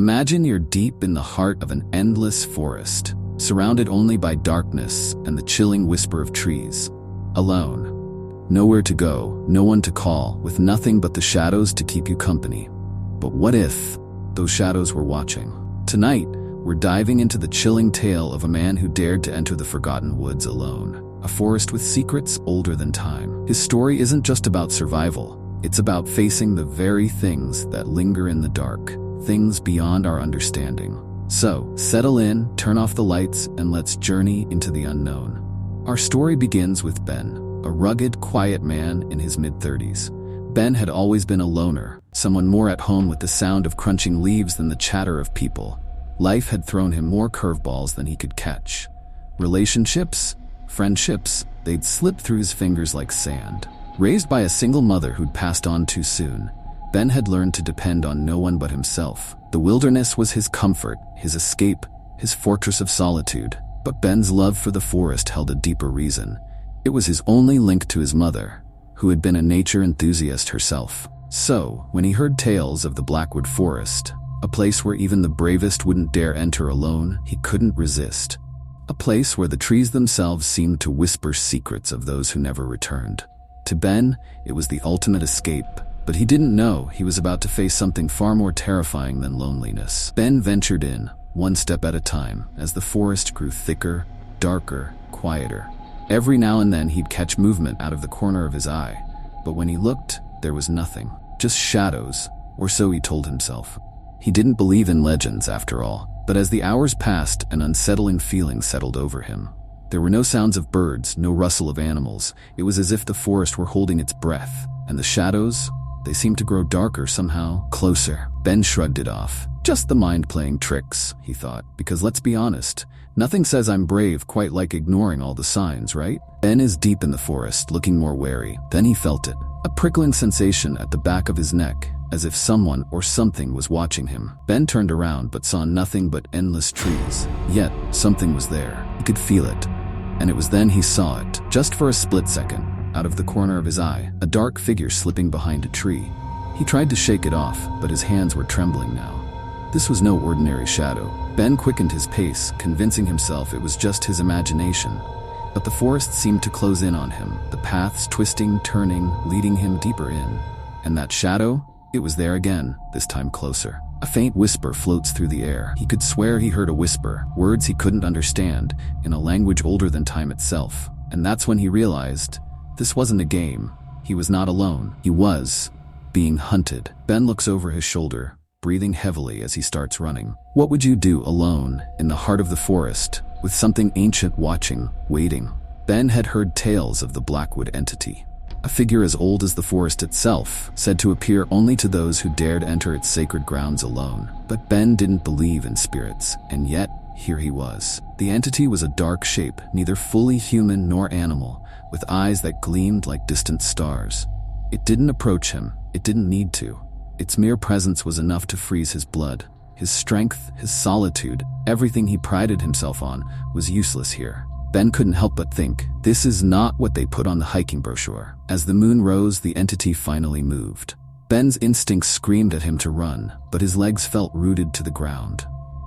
Imagine you're deep in the heart of an endless forest, surrounded only by darkness and the chilling whisper of trees. Alone. Nowhere to go, no one to call, with nothing but the shadows to keep you company. But what if those shadows were watching? Tonight, we're diving into the chilling tale of a man who dared to enter the forgotten woods alone, a forest with secrets older than time. His story isn't just about survival, it's about facing the very things that linger in the dark, things beyond our understanding. So, settle in, turn off the lights, and let's journey into the unknown. Our story begins with Ben, a rugged, quiet man in his mid-30s. Ben had always been a loner, someone more at home with the sound of crunching leaves than the chatter of people. Life had thrown him more curveballs than he could catch. Relationships, friendships, they'd slipped through his fingers like sand. Raised by a single mother who'd passed on too soon, Ben had learned to depend on no one but himself. The wilderness was his comfort, his escape, his fortress of solitude. But Ben's love for the forest held a deeper reason. It was his only link to his mother, who had been a nature enthusiast herself. So, when he heard tales of the Blackwood Forest, a place where even the bravest wouldn't dare enter alone, he couldn't resist. A place where the trees themselves seemed to whisper secrets of those who never returned. To Ben, it was the ultimate escape, but he didn't know he was about to face something far more terrifying than loneliness. Ben ventured in, one step at a time, as the forest grew thicker, darker, quieter. Every now and then he'd catch movement out of the corner of his eye, but when he looked, there was nothing. Just shadows, or so he told himself. He didn't believe in legends, after all, but as the hours passed, an unsettling feeling settled over him. There were no sounds of birds, no rustle of animals. It was as if the forest were holding its breath, and the shadows, they seemed to grow darker somehow, closer. Ben shrugged it off. Just the mind playing tricks, he thought, because let's be honest, nothing says I'm brave quite like ignoring all the signs, right? Ben is deep in the forest, looking more wary. Then he felt it, a prickling sensation at the back of his neck, as if someone or something was watching him. Ben turned around but saw nothing but endless trees. Yet, something was there. He could feel it. And it was then he saw it, just for a split second, out of the corner of his eye, a dark figure slipping behind a tree. He tried to shake it off, but his hands were trembling now. This was no ordinary shadow. Ben quickened his pace, convincing himself it was just his imagination. But the forest seemed to close in on him, the paths twisting, turning, leading him deeper in. And that shadow? It was there again, this time closer. A faint whisper floats through the air. He could swear he heard a whisper, words he couldn't understand, in a language older than time itself. And that's when he realized, this wasn't a game. He was not alone. He was being hunted. Ben looks over his shoulder, breathing heavily as he starts running. What would you do alone, in the heart of the forest, with something ancient watching, waiting? Ben had heard tales of the Blackwood entity. A figure as old as the forest itself, said to appear only to those who dared enter its sacred grounds alone. But Ben didn't believe in spirits, and yet, here he was. The entity was a dark shape, neither fully human nor animal, with eyes that gleamed like distant stars. It didn't approach him, it didn't need to. Its mere presence was enough to freeze his blood. His strength, his solitude, everything he prided himself on, was useless here. Ben couldn't help but think, this is not what they put on the hiking brochure. As the moon rose, the entity finally moved. Ben's instincts screamed at him to run, but his legs felt rooted to the ground.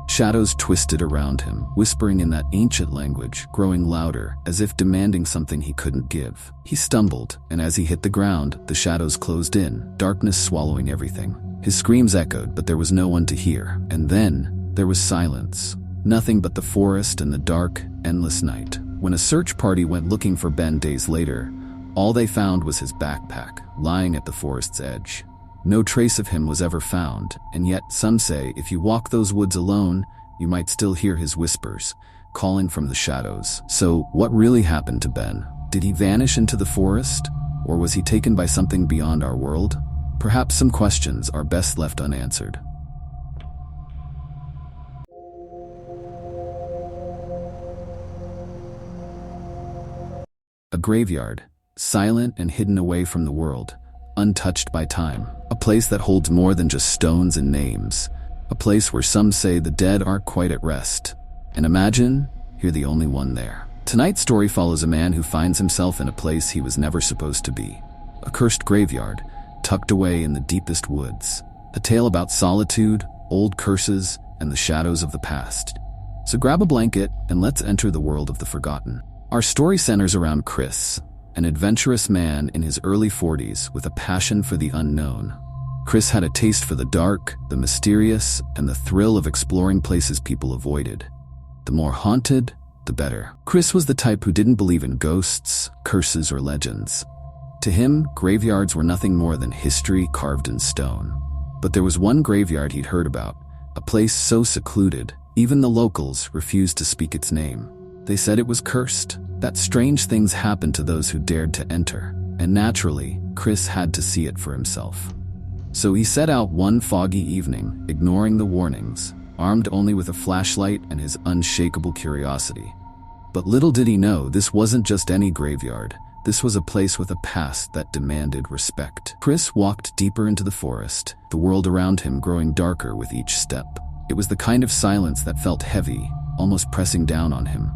Shadows twisted around him, whispering in that ancient language, growing louder, as if demanding something he couldn't give. He stumbled, and as he hit the ground, the shadows closed in, darkness swallowing everything. His screams echoed, but there was no one to hear. And then, there was silence. Nothing but the forest and the dark, endless night. When a search party went looking for Ben days later, all they found was his backpack, lying at the forest's edge. No trace of him was ever found, and yet some say if you walk those woods alone, you might still hear his whispers, calling from the shadows. So, what really happened to Ben? Did he vanish into the forest? Or was he taken by something beyond our world? Perhaps some questions are best left unanswered. A graveyard, silent and hidden away from the world, untouched by time. A place that holds more than just stones and names. A place where some say the dead aren't quite at rest. And imagine, you're the only one there. Tonight's story follows a man who finds himself in a place he was never supposed to be. A cursed graveyard, tucked away in the deepest woods. A tale about solitude, old curses, and the shadows of the past. So grab a blanket and let's enter the world of the forgotten. Our story centers around Chris, an adventurous man in his early 40s with a passion for the unknown. Chris had a taste for the dark, the mysterious, and the thrill of exploring places people avoided. The more haunted, the better. Chris was the type who didn't believe in ghosts, curses, or legends. To him, graveyards were nothing more than history carved in stone. But there was one graveyard he'd heard about, a place so secluded, even the locals refused to speak its name. They said it was cursed, that strange things happened to those who dared to enter, and naturally, Chris had to see it for himself. So he set out one foggy evening, ignoring the warnings, armed only with a flashlight and his unshakable curiosity. But little did he know, this wasn't just any graveyard. This was a place with a past that demanded respect. Chris walked deeper into the forest, the world around him growing darker with each step. It was the kind of silence that felt heavy, almost pressing down on him.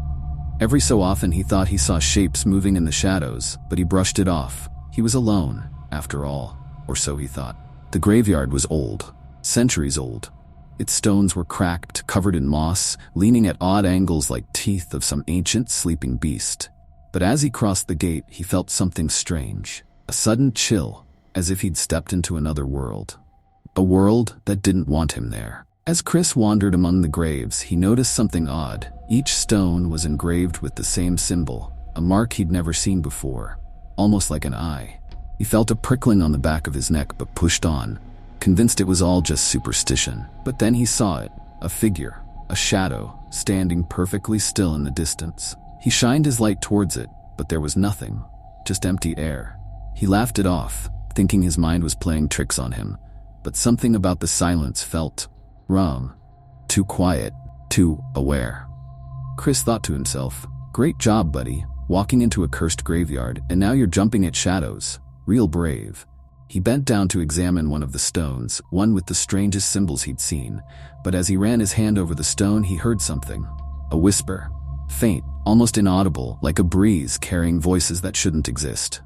Every so often he thought he saw shapes moving in the shadows, but he brushed it off. He was alone, after all, or so he thought. The graveyard was old, centuries old. Its stones were cracked, covered in moss, leaning at odd angles like teeth of some ancient sleeping beast. But as he crossed the gate, he felt something strange, a sudden chill, as if he'd stepped into another world. A world that didn't want him there. As Chris wandered among the graves, he noticed something odd. Each stone was engraved with the same symbol, a mark he'd never seen before, almost like an eye. He felt a prickling on the back of his neck but pushed on, convinced it was all just superstition. But then he saw it, a figure, a shadow, standing perfectly still in the distance. He shined his light towards it, but there was nothing, just empty air. He laughed it off, thinking his mind was playing tricks on him, but something about the silence felt wrong. Too quiet, too aware. Chris thought to himself, "Great job, buddy, walking into a cursed graveyard, and now you're jumping at shadows. Real brave." He bent down to examine one of the stones, one with the strangest symbols he'd seen, but as he ran his hand over the stone, he heard something. A whisper. Faint, almost inaudible, like a breeze carrying voices that shouldn't exist.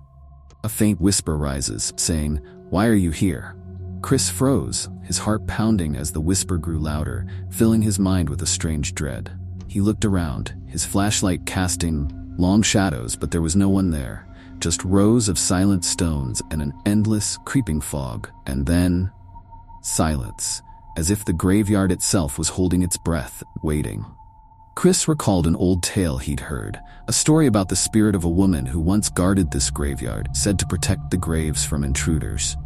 A faint whisper rises, saying, "Why are you here?" Chris froze, his heart pounding as the whisper grew louder, filling his mind with a strange dread. He looked around, his flashlight casting long shadows, but there was no one there. Just rows of silent stones and an endless, creeping fog. And then, silence, as if the graveyard itself was holding its breath, waiting. Chris recalled an old tale he'd heard, a story about the spirit of a woman who once guarded this graveyard, said to protect the graves from intruders.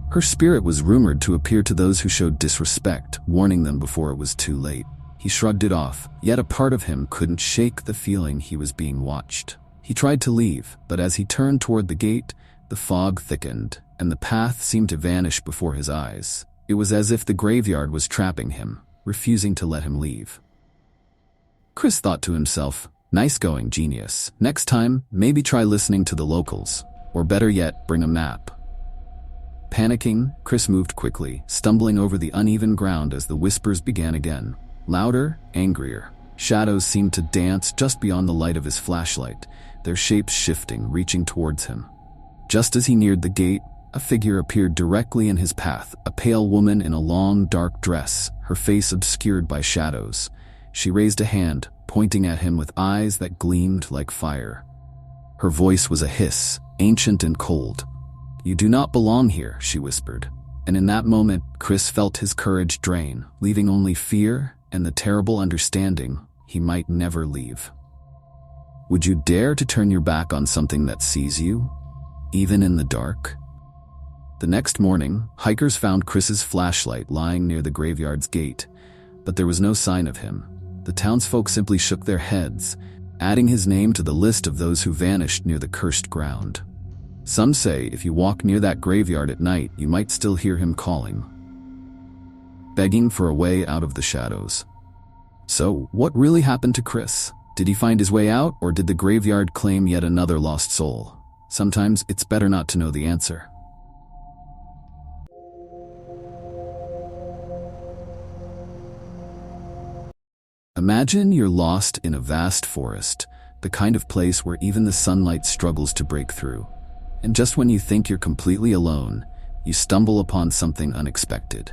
Her spirit was rumored to appear to those who showed disrespect, warning them before it was too late. He shrugged it off, yet a part of him couldn't shake the feeling he was being watched. He tried to leave, but as he turned toward the gate, the fog thickened, and the path seemed to vanish before his eyes. It was as if the graveyard was trapping him, refusing to let him leave. Chris thought to himself, "Nice going, genius. Next time, maybe try listening to the locals, or better yet, bring a map." Panicking, Chris moved quickly, stumbling over the uneven ground as the whispers began again. Louder, angrier. Shadows seemed to dance just beyond the light of his flashlight, their shapes shifting, reaching towards him. Just as he neared the gate, a figure appeared directly in his path, a pale woman in a long, dark dress, her face obscured by shadows. She raised a hand, pointing at him with eyes that gleamed like fire. Her voice was a hiss, ancient and cold. "You do not belong here," she whispered. And in that moment, Chris felt his courage drain, leaving only fear and the terrible understanding he might never leave. Would you dare to turn your back on something that sees you, even in the dark? The next morning, hikers found Chris's flashlight lying near the graveyard's gate, but there was no sign of him. The townsfolk simply shook their heads, adding his name to the list of those who vanished near the cursed ground. Some say if you walk near that graveyard at night, you might still hear him calling, begging for a way out of the shadows. So, what really happened to Chris? Did he find his way out, or did the graveyard claim yet another lost soul? Sometimes it's better not to know the answer. Imagine you're lost in a vast forest, the kind of place where even the sunlight struggles to break through. And just when you think you're completely alone, you stumble upon something unexpected.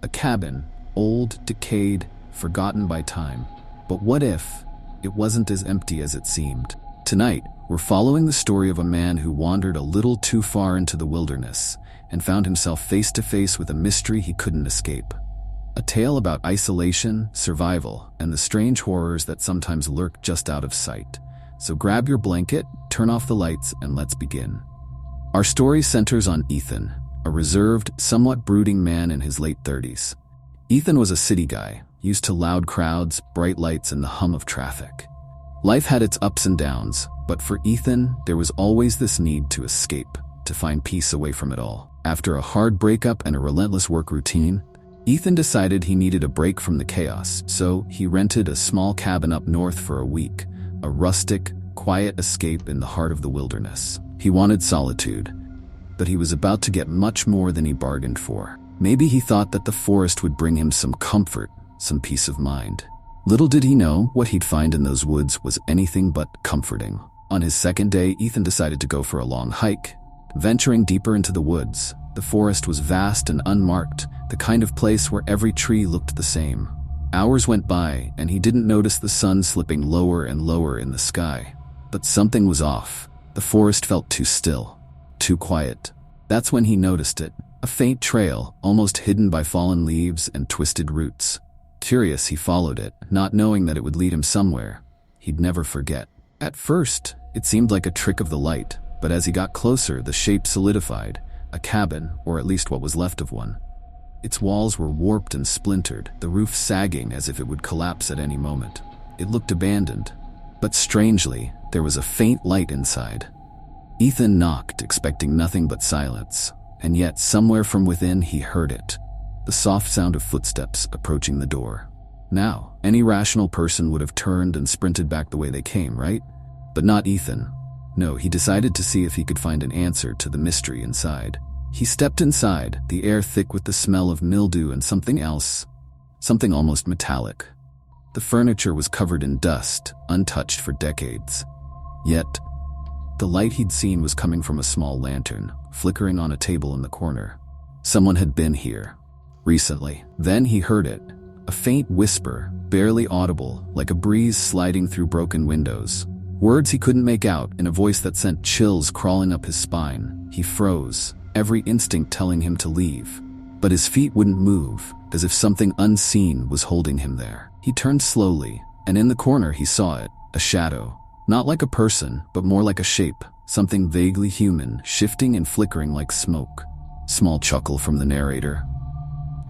A cabin, old, decayed, forgotten by time. But what if it wasn't as empty as it seemed? Tonight, we're following the story of a man who wandered a little too far into the wilderness and found himself face to face with a mystery he couldn't escape. A tale about isolation, survival, and the strange horrors that sometimes lurk just out of sight. So grab your blanket, turn off the lights, and let's begin. Our story centers on Ethan, a reserved, somewhat brooding man in his late 30s. Ethan was a city guy, used to loud crowds, bright lights, and the hum of traffic. Life had its ups and downs, but for Ethan, there was always this need to escape, to find peace away from it all. After a hard breakup and a relentless work routine, Ethan decided he needed a break from the chaos, so he rented a small cabin up north for a week, a rustic, quiet escape in the heart of the wilderness. He wanted solitude, but he was about to get much more than he bargained for. Maybe he thought that the forest would bring him some comfort, some peace of mind. Little did he know what he'd find in those woods was anything but comforting. On his second day, Ethan decided to go for a long hike. Venturing deeper into the woods, the forest was vast and unmarked, the kind of place where every tree looked the same. Hours went by, and he didn't notice the sun slipping lower and lower in the sky. But something was off. The forest felt too still, too quiet. That's when he noticed it, a faint trail, almost hidden by fallen leaves and twisted roots. Curious, he followed it, not knowing that it would lead him somewhere he'd never forget. At first, it seemed like a trick of the light, but as he got closer, the shape solidified, a cabin, or at least what was left of one. Its walls were warped and splintered, the roof sagging as if it would collapse at any moment. It looked abandoned, but strangely, there was a faint light inside. Ethan knocked, expecting nothing but silence, and yet somewhere from within he heard it. The soft sound of footsteps approaching the door. Now, any rational person would have turned and sprinted back the way they came, right? But not Ethan. No, he decided to see if he could find an answer to the mystery inside. He stepped inside, the air thick with the smell of mildew and something else, something almost metallic. The furniture was covered in dust, untouched for decades. Yet, the light he'd seen was coming from a small lantern, flickering on a table in the corner. Someone had been here, recently. Then he heard it, a faint whisper, barely audible, like a breeze sliding through broken windows. Words he couldn't make out, in a voice that sent chills crawling up his spine. He froze, every instinct telling him to leave. But his feet wouldn't move, as if something unseen was holding him there. He turned slowly, and in the corner he saw it, a shadow. Not like a person, but more like a shape, something vaguely human, shifting and flickering like smoke. Small chuckle from the narrator.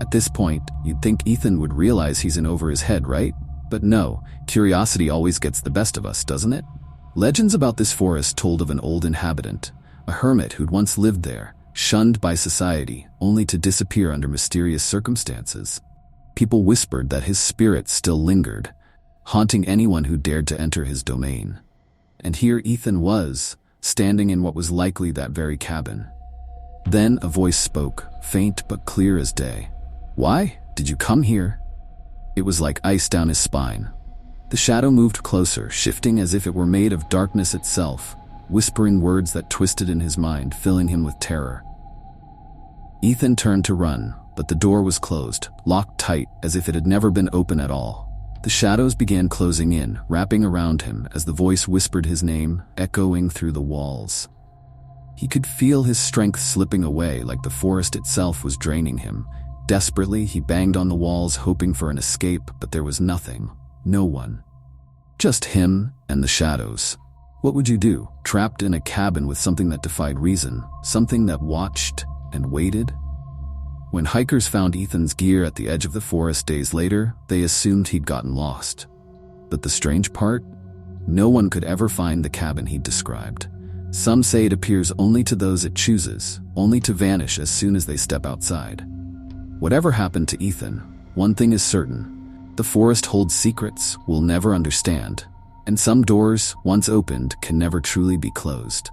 At this point, you'd think Ethan would realize he's in over his head, right? But no, curiosity always gets the best of us, doesn't it? Legends about this forest told of an old inhabitant, a hermit who'd once lived there, shunned by society, only to disappear under mysterious circumstances. People whispered that his spirit still lingered, haunting anyone who dared to enter his domain. And here Ethan was, standing in what was likely that very cabin. Then a voice spoke, faint but clear as day. "Why did you come here?" It was like ice down his spine. The shadow moved closer, shifting as if it were made of darkness itself, whispering words that twisted in his mind, filling him with terror. Ethan turned to run, but the door was closed, locked tight as if it had never been open at all. The shadows began closing in, wrapping around him as the voice whispered his name, echoing through the walls. He could feel his strength slipping away, like the forest itself was draining him. Desperately, he banged on the walls, hoping for an escape, but there was nothing. No one. Just him and the shadows. What would you do, trapped in a cabin with something that defied reason, something that watched and waited? When hikers found Ethan's gear at the edge of the forest days later, they assumed he'd gotten lost. But the strange part? No one could ever find the cabin he'd described. Some say it appears only to those it chooses, only to vanish as soon as they step outside. Whatever happened to Ethan, one thing is certain. The forest holds secrets we'll never understand, and some doors, once opened, can never truly be closed.